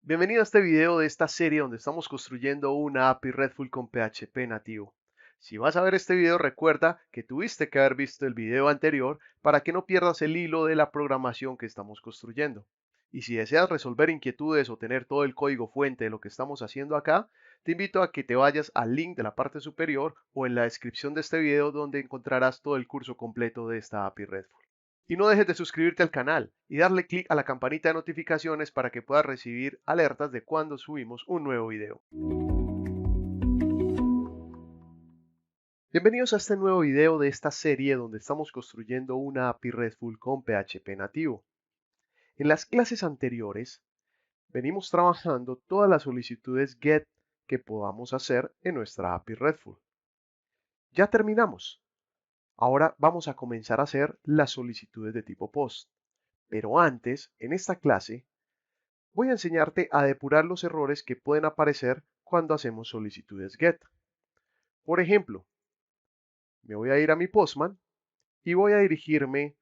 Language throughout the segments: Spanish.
Bienvenido a este video de esta serie donde estamos construyendo una API RESTful con PHP nativo. Si vas a ver este video, recuerda que tuviste que haber visto el video anterior para que no pierdas el hilo de la programación que estamos construyendo. Y si deseas resolver inquietudes o tener todo el código fuente de lo que estamos haciendo acá, te invito a que te vayas al link de la parte superior o en la descripción de este video donde encontrarás todo el curso completo de esta API RESTful. Y no dejes de suscribirte al canal y darle clic a la campanita de notificaciones para que puedas recibir alertas de cuando subimos un nuevo video. Bienvenidos a este nuevo video de esta serie donde estamos construyendo una API RESTful con PHP nativo. En las clases anteriores venimos trabajando todas las solicitudes GET que podamos hacer en nuestra API RESTful. Ya terminamos. Ahora vamos a comenzar a hacer las solicitudes de tipo POST. Pero antes, en esta clase, voy a enseñarte a depurar los errores que pueden aparecer cuando hacemos solicitudes GET. Por ejemplo, me voy a ir a mi Postman y voy a dirigirme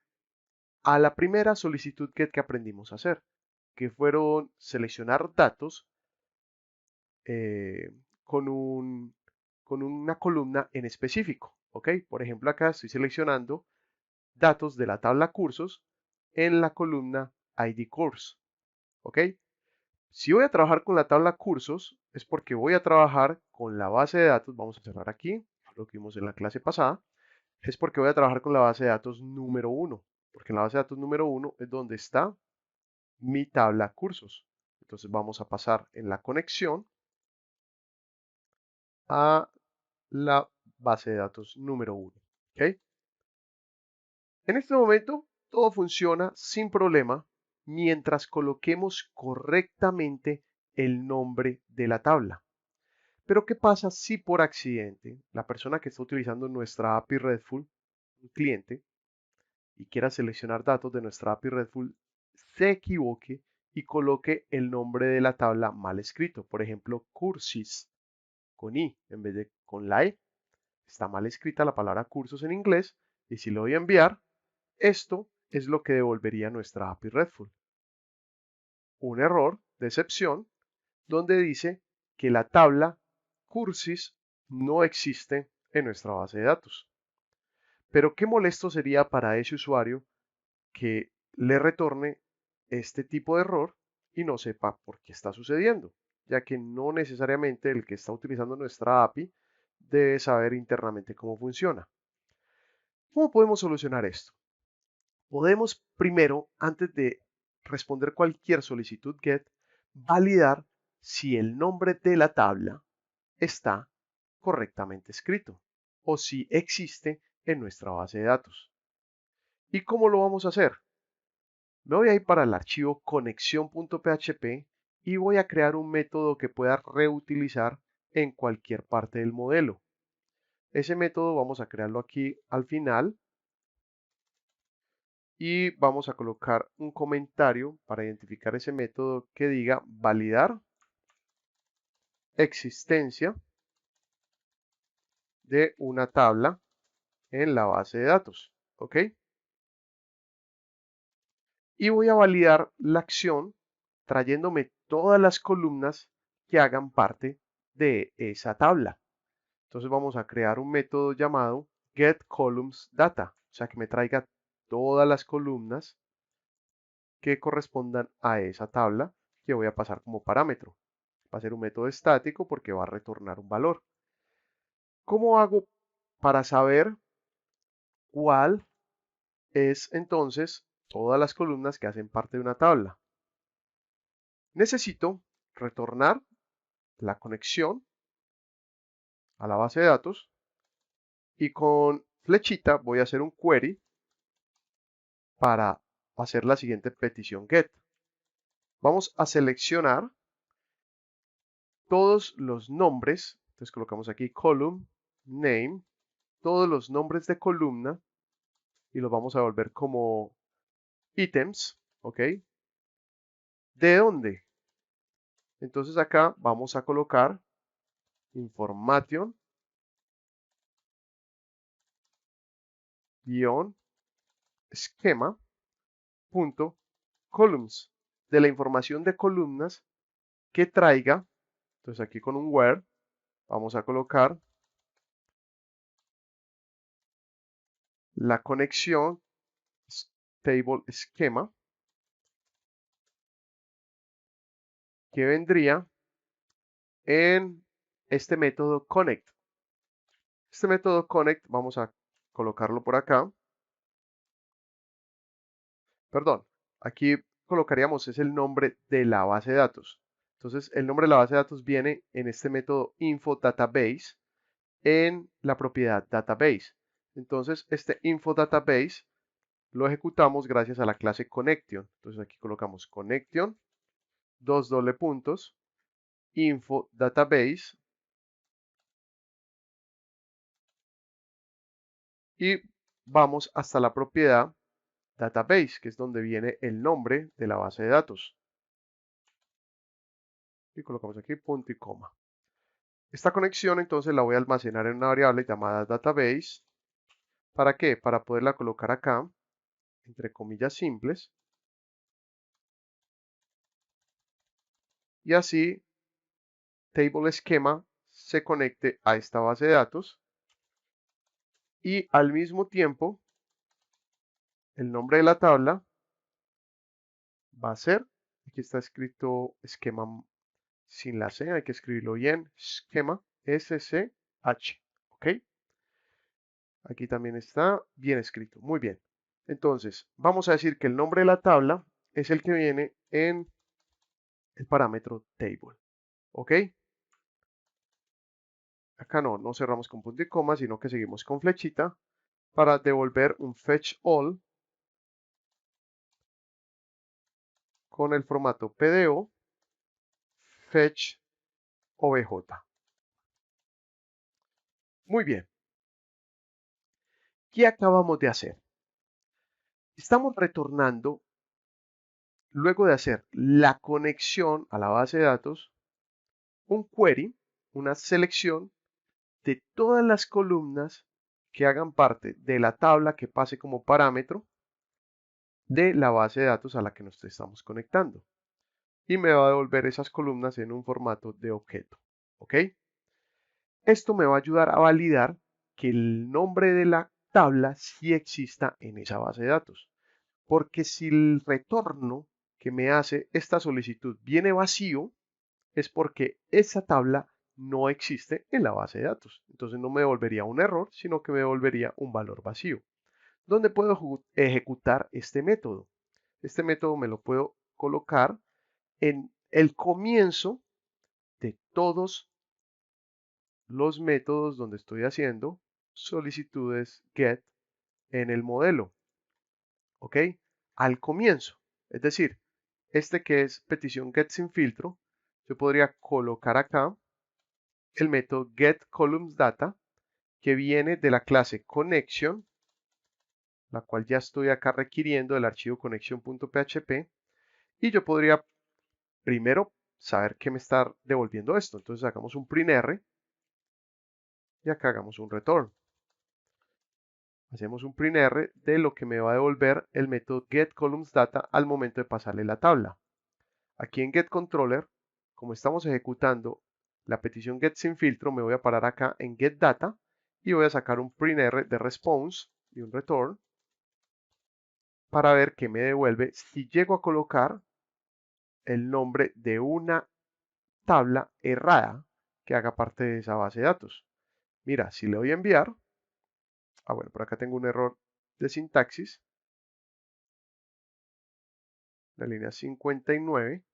a la primera solicitud GET que aprendimos a hacer, que fueron seleccionar datos eh, con, con una columna en específico. ¿Ok? Por ejemplo, acá estoy seleccionando datos de la tabla cursos en la columna ID Course. ¿Ok? Si voy a trabajar con la tabla cursos, es porque voy a trabajar con la base de datos. Vamos a cerrar aquí, lo que vimos en la clase pasada. Es porque voy a trabajar con la base de datos número 1, porque en la base de datos número 1 es donde está mi tabla cursos. Entonces vamos a pasar en la conexión a la base de datos número 1. ¿Okay? En este momento todo funciona sin problema mientras coloquemos correctamente el nombre de la tabla. Pero ¿qué pasa si por accidente la persona que está utilizando nuestra API RESTful, un cliente, y quiera seleccionar datos de nuestra API RESTful, se equivoque y coloque el nombre de la tabla mal escrito? Por ejemplo, courses con I en vez de con la E. Está mal escrita la palabra cursos en inglés y si lo voy a enviar, esto es lo que devolvería nuestra API RESTful. Un error de excepción donde dice que la tabla courses no existe en nuestra base de datos. Pero qué molesto sería para ese usuario que le retorne este tipo de error y no sepa por qué está sucediendo, ya que no necesariamente el que está utilizando nuestra API debe saber internamente cómo funciona. ¿Cómo podemos solucionar esto? Podemos primero, antes de responder cualquier solicitud GET, validar si el nombre de la tabla está correctamente escrito o si existe en nuestra base de datos. ¿Y cómo lo vamos a hacer? Me voy a ir para el archivo conexión.php y voy a crear un método que pueda reutilizar en cualquier parte del modelo. Ese método vamos a crearlo aquí al final y vamos a colocar un comentario para identificar ese método que diga validar existencia de una tabla en la base de datos. ¿Ok? Y voy a validar la acción trayéndome todas las columnas que hagan parte de esa tabla. Entonces vamos a crear un método llamado getColumnsData, o sea que me traiga todas las columnas que correspondan a esa tabla que voy a pasar como parámetro. Va a ser un método estático porque va a retornar un valor. ¿Cómo hago para saber cuál es entonces todas las columnas que hacen parte de una tabla? Necesito retornar la conexión a la base de datos y con flechita voy a hacer un query para hacer la siguiente petición get. Vamos a seleccionar todos los nombres, entonces colocamos aquí column name, todos los nombres de columna y los vamos a volver como ítems, ¿ok? ¿De dónde? Entonces acá vamos a colocar information schema.columns. De la información de columnas que traiga, entonces aquí con un where, vamos a colocar la conexión table esquema que vendría en este método connect. Este método connect vamos a colocarlo por acá. Perdón, aquí colocaríamos es el nombre de la base de datos. Entonces, el nombre de la base de datos viene en este método info database en la propiedad database. Entonces, este info database lo ejecutamos gracias a la clase connection. Entonces, aquí colocamos connection, dos doble puntos, info database y vamos hasta la propiedad database, que es donde viene el nombre de la base de datos. Y colocamos aquí punto y coma. Esta conexión entonces la voy a almacenar en una variable llamada database. ¿Para qué? Para poderla colocar acá, entre comillas simples. Y así table esquema se conecte a esta base de datos. Y al mismo tiempo, el nombre de la tabla va a ser, aquí está escrito esquema sin la C, hay que escribirlo bien, esquema SCH, ¿ok? Aquí también está bien escrito, muy bien. Entonces, vamos a decir que el nombre de la tabla es el que viene en el parámetro table, ¿ok? Acá no cerramos con punto y coma, sino que seguimos con flechita para devolver un fetch all con el formato PDO fetch obj. Muy bien, ¿qué acabamos de hacer? Estamos retornando, luego de hacer la conexión a la base de datos, un query, una selección de todas las columnas que hagan parte de la tabla que pase como parámetro de la base de datos a la que nos estamos conectando. Y me va a devolver esas columnas en un formato de objeto. ¿Ok? Esto me va a ayudar a validar que el nombre de la tabla sí exista en esa base de datos. Porque si el retorno que me hace esta solicitud viene vacío, es porque esa tabla no existe en la base de datos. Entonces no me devolvería un error, sino que me devolvería un valor vacío. ¿Dónde puedo ejecutar este método? Este método me lo puedo colocar en el comienzo de todos los métodos donde estoy haciendo solicitudes get en el modelo. ¿Ok? Al comienzo. Es decir, este que es petición get sin filtro, yo podría colocar acá el método getColumnsData que viene de la clase connection, la cual ya estoy acá requiriendo del archivo connection.php, y yo podría primero saber qué me está devolviendo esto. Entonces hagamos un printr y acá hagamos un return. Hacemos un printr de lo que me va a devolver el método getColumnsData al momento de pasarle la tabla. Aquí en getController, como estamos ejecutando la petición get sin filtro, me voy a parar acá en getData y voy a sacar un printr de response y un return para ver qué me devuelve si llego a colocar el nombre de una tabla errada que haga parte de esa base de datos. Mira, si le doy a enviar, bueno, por acá tengo un error de sintaxis, la línea 59,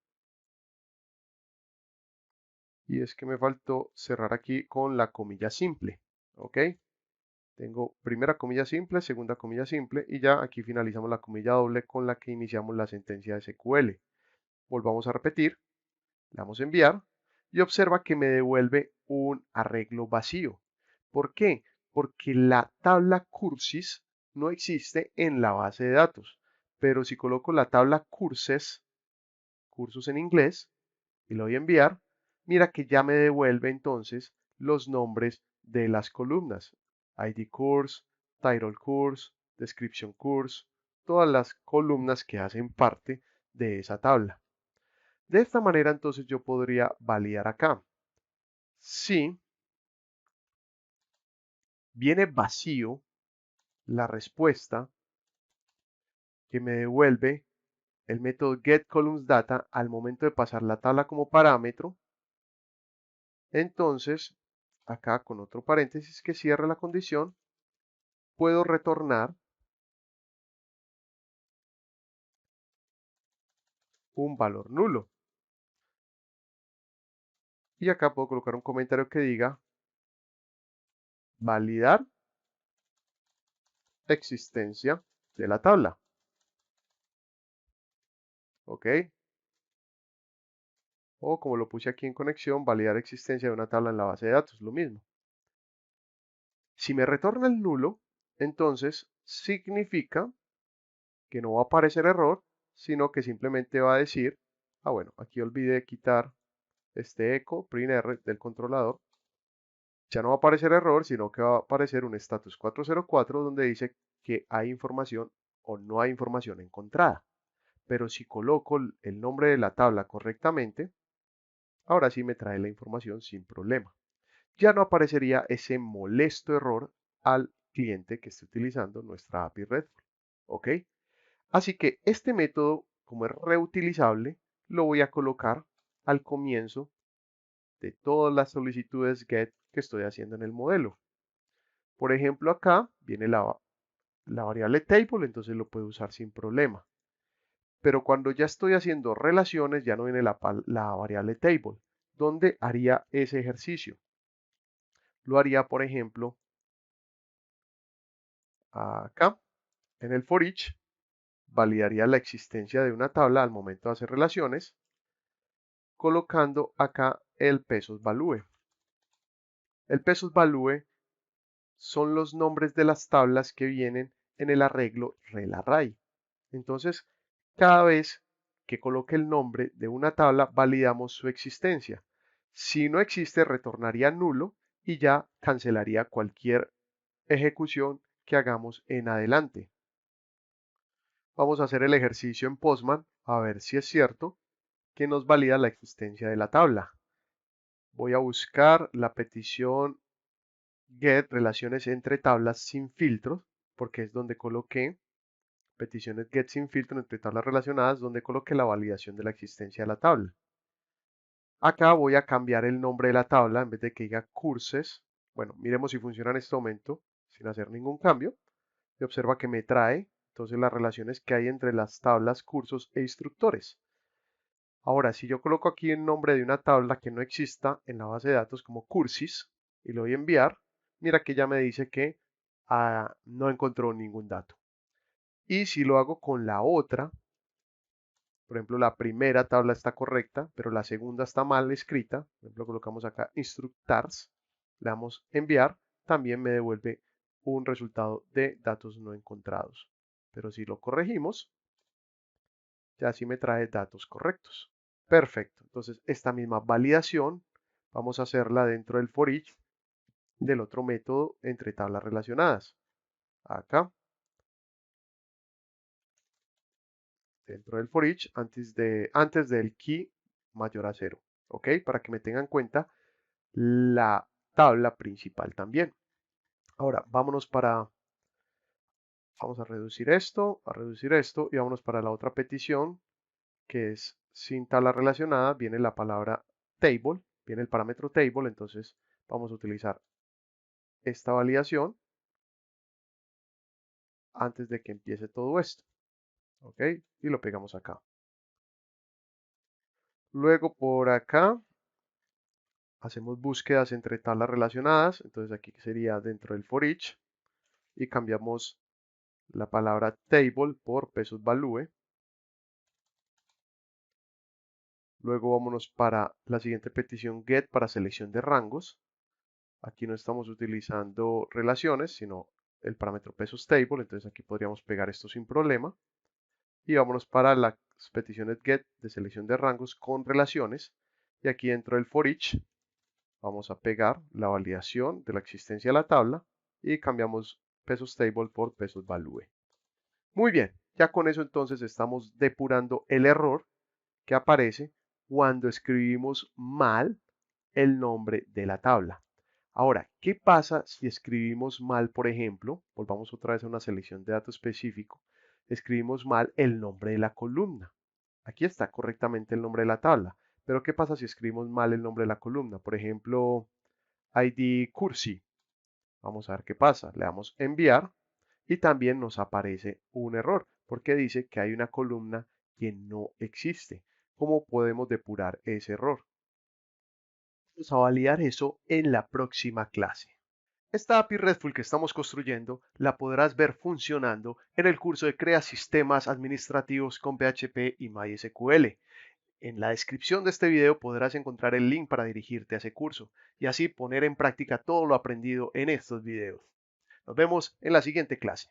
y es que me faltó cerrar aquí con la comilla simple, ¿ok? Tengo primera comilla simple, segunda comilla simple, y ya aquí finalizamos la comilla doble con la que iniciamos la sentencia de SQL. Volvamos a repetir, le damos a enviar, y observa que me devuelve un arreglo vacío. ¿Por qué? Porque la tabla cursis no existe en la base de datos. Pero si coloco la tabla curses, cursos en inglés, y lo doy a enviar, mira que ya me devuelve entonces los nombres de las columnas. ID course, title course, description course, todas las columnas que hacen parte de esa tabla. De esta manera entonces yo podría validar acá. Si viene vacío la respuesta que me devuelve el método getColumnsData al momento de pasar la tabla como parámetro, entonces acá con otro paréntesis que cierre la condición, puedo retornar un valor nulo. Y acá puedo colocar un comentario que diga validar existencia de la tabla. ¿Ok? O como lo puse aquí en conexión, validar existencia de una tabla en la base de datos, lo mismo. Si me retorna el nulo, entonces significa que no va a aparecer error, sino que simplemente va a decir, bueno, aquí olvidé quitar este echo printr del controlador. Ya no va a aparecer error, sino que va a aparecer un status 404 donde dice que hay información o no hay información encontrada. Pero si coloco el nombre de la tabla correctamente, ahora sí me trae la información sin problema. Ya no aparecería ese molesto error al cliente que esté utilizando nuestra API RESTful. ¿Ok? Así que este método, como es reutilizable, lo voy a colocar al comienzo de todas las solicitudes GET que estoy haciendo en el modelo. Por ejemplo, acá viene la variable table, entonces lo puedo usar sin problema. Pero cuando ya estoy haciendo relaciones, ya no viene la variable table. ¿Dónde haría ese ejercicio? Lo haría, por ejemplo, acá, en el for each, validaría la existencia de una tabla al momento de hacer relaciones, colocando acá el pesos value. El pesos value son los nombres de las tablas que vienen en el arreglo rel-array. Entonces, cada vez que coloque el nombre de una tabla, validamos su existencia. Si no existe, retornaría nulo y ya cancelaría cualquier ejecución que hagamos en adelante. Vamos a hacer el ejercicio en Postman a ver si es cierto que nos valida la existencia de la tabla. Voy a buscar la petición get relaciones entre tablas sin filtros, porque es donde coloqué peticiones get sin filtro entre tablas relacionadas, donde coloqué la validación de la existencia de la tabla. Acá voy a cambiar el nombre de la tabla, en vez de que diga courses. Bueno, miremos si funciona en este momento sin hacer ningún cambio. Y observa que me trae entonces las relaciones que hay entre las tablas cursos e instructores. Ahora, si yo coloco aquí el nombre de una tabla que no exista en la base de datos como cursis y le doy a enviar, mira que ya me dice que no encontró ningún dato. Y si lo hago con la otra, por ejemplo, la primera tabla está correcta, pero la segunda está mal escrita, por ejemplo, colocamos acá instructars, le damos enviar, también me devuelve un resultado de datos no encontrados. Pero si lo corregimos, ya sí me trae datos correctos. Perfecto. Entonces, esta misma validación vamos a hacerla dentro del for each del otro método entre tablas relacionadas. Acá, dentro del for each, antes del key mayor a 0. ¿Ok? Para que me tengan en cuenta la tabla principal también. Ahora, vamos a reducir esto y vámonos para la otra petición, que es sin tabla relacionada, viene la palabra table, viene el parámetro table, entonces vamos a utilizar esta validación antes de que empiece todo esto. ¿Ok? Y lo pegamos acá. Luego por acá hacemos búsquedas entre tablas relacionadas, entonces aquí sería dentro del for each y cambiamos la palabra table por pesos value. Luego vámonos para la siguiente petición get para selección de rangos. Aquí no estamos utilizando relaciones, sino el parámetro pesos table, entonces aquí podríamos pegar esto sin problema. Y vámonos para las peticiones get de selección de rangos con relaciones. Y aquí dentro del for each vamos a pegar la validación de la existencia de la tabla y cambiamos pesos table por pesos value. Muy bien, ya con eso entonces estamos depurando el error que aparece cuando escribimos mal el nombre de la tabla. Ahora, ¿qué pasa si escribimos mal, por ejemplo? Volvamos otra vez a una selección de datos específico. Escribimos mal el nombre de la columna. Aquí está correctamente el nombre de la tabla. Pero ¿qué pasa si escribimos mal el nombre de la columna? Por ejemplo, ID Cursi. Vamos a ver qué pasa. Le damos enviar y también nos aparece un error porque dice que hay una columna que no existe. ¿Cómo podemos depurar ese error? Vamos a validar eso en la próxima clase. Esta API RESTful que estamos construyendo la podrás ver funcionando en el curso de Crea Sistemas Administrativos con PHP y MySQL. En la descripción de este video podrás encontrar el link para dirigirte a ese curso y así poner en práctica todo lo aprendido en estos videos. Nos vemos en la siguiente clase.